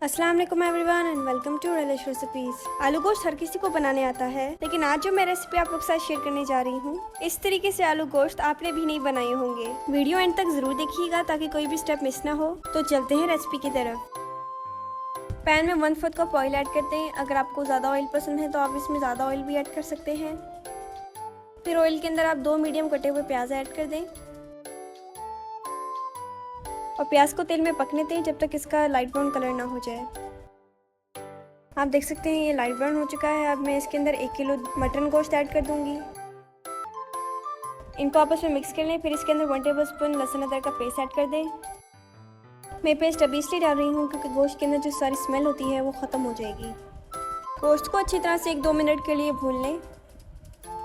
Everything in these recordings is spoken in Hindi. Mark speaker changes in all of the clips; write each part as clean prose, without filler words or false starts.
Speaker 1: अस्सलाम वालेकुम everyone and welcome to Relish Recipes. आलू गोश्त हर किसी को बनाने आता है, लेकिन आज जो मैं रेसिपी आप लोग के साथ शेयर करने जा रही हूँ, इस तरीके से आलू गोश्त आपने भी नहीं बनाए होंगे। वीडियो एंड तक जरूर देखिएगा ताकि कोई भी स्टेप मिस ना हो। तो चलते हैं रेसिपी की तरफ। पैन में 1/4 कप ऑयल ऐड करते हैं। अगर आपको ज़्यादा ऑयल पसंद है तो आप इसमें ज़्यादा ऑयल भी ऐड कर सकते हैं। फिर ऑयल के अंदर आप 2 मीडियम कटे हुए प्याज ऐड कर दें और प्याज को तेल में पकने दें जब तक इसका लाइट ब्राउन कलर ना हो जाए। आप देख सकते हैं ये लाइट ब्राउन हो चुका है। अब मैं इसके अंदर 1 किलो मटन गोश्त ऐड कर दूंगी। इनको आपस में मिक्स कर लें। फिर इसके अंदर 1 टेबलस्पून लहसुन अदरक का पेस्ट ऐड कर दें। मैं पेस्ट अभी इसलिए डाल रही हूँ क्योंकि गोश्त के अंदर जो सारी स्मेल होती है वो ख़त्म हो जाएगी। गोश्त को अच्छी तरह से 1-2 मिनट के लिए भून लें।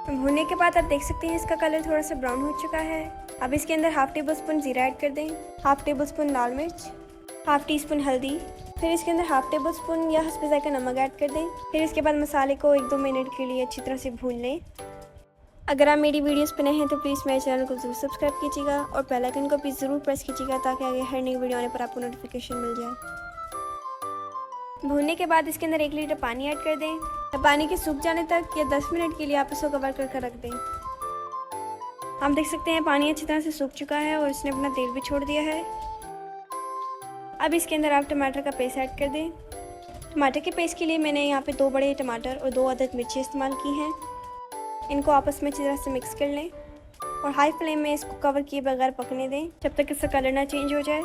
Speaker 1: भूनने के बाद आप देख सकते हैं इसका कलर थोड़ा सा ब्राउन हो चुका है। अब इसके अंदर 1/2 टेबलस्पून जीरा ऐड कर दें, 1/2 टेबलस्पून लाल मिर्च, 1/2 टीस्पून हल्दी। फिर इसके अंदर 1/2 टेबलस्पून या हस्बे ज़ायका नमक ऐड कर दें। फिर इसके बाद मसाले को 1-2 मिनट के लिए अच्छी तरह से भून लें। अगर आप मेरी वीडियोस पे नए हैं तो प्लीज़ मेरे चैनल को ज़रूर सब्सक्राइब कीजिएगा और बेल आइकन को भी ज़रूर प्रेस कीजिएगा ताकि आगे हर नई वीडियो आने पर आपको नोटिफिकेशन मिल जाए। भूनने के बाद इसके अंदर 1 लीटर पानी ऐड कर दें। पानी के सूख जाने तक या 10 मिनट के लिए आप इसको कवर करके रख दें। आप देख सकते हैं पानी अच्छी तरह से सूख चुका है और इसने अपना तेल भी छोड़ दिया है। अब इसके अंदर आप टमाटर का पेस्ट ऐड कर दें। टमाटर के पेस्ट के लिए मैंने यहाँ पे 2 बड़े टमाटर और 2 अदद मिर्ची इस्तेमाल की हैं। इनको आपस में अच्छी तरह से मिक्स कर लें और हाई फ्लेम में इसको कवर किए बगैर पकने दें जब तक इसका कलर ना चेंज हो जाए।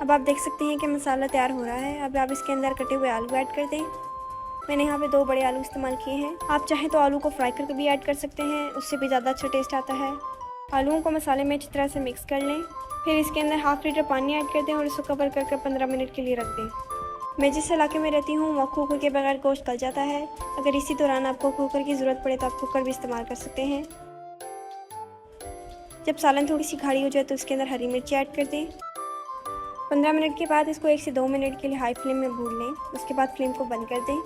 Speaker 1: अब आप देख सकते हैं कि मसाला तैयार हो रहा है। अब आप इसके अंदर कटे हुए आलू ऐड कर दें। मैंने यहाँ पे 2 बड़े आलू इस्तेमाल किए हैं। आप चाहें तो आलू को फ्राई करके भी ऐड कर सकते हैं, उससे भी ज़्यादा अच्छा टेस्ट आता है। आलूओं को मसाले में अच्छी तरह से मिक्स कर लें। फिर इसके अंदर 1/2 लीटर पानी ऐड कर दें और इसको कवर करके 15 मिनट के लिए रख दें। मैं जिस इलाके में रहती हूँ वहाँ कुकर के बगैर गोश्त गल जाता है। अगर इसी दौरान आपको कुकर की ज़रूरत पड़े तो आप कुकर भी इस्तेमाल कर सकते हैं। जब सालन थोड़ी सी गाढ़ी हो जाए तो इसके अंदर हरी मिर्ची ऐड कर दें। 15 मिनट के बाद इसको 1 से 2 मिनट के लिए हाई फ्लेम में भून लें। उसके बाद फ्लेम को बंद कर दें।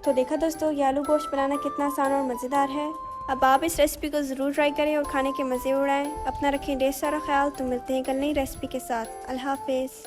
Speaker 1: तो देखा दोस्तों, ये आलू गोश्त बनाना कितना आसान और मज़ेदार है। अब आप इस रेसिपी को ज़रूर ट्राई करें और खाने के मज़े उड़ाएं। अपना रखें ढेर सारा ख्याल। तो मिलते हैं कल नई रेसिपी के साथ। अल्लाह हाफ़िज़।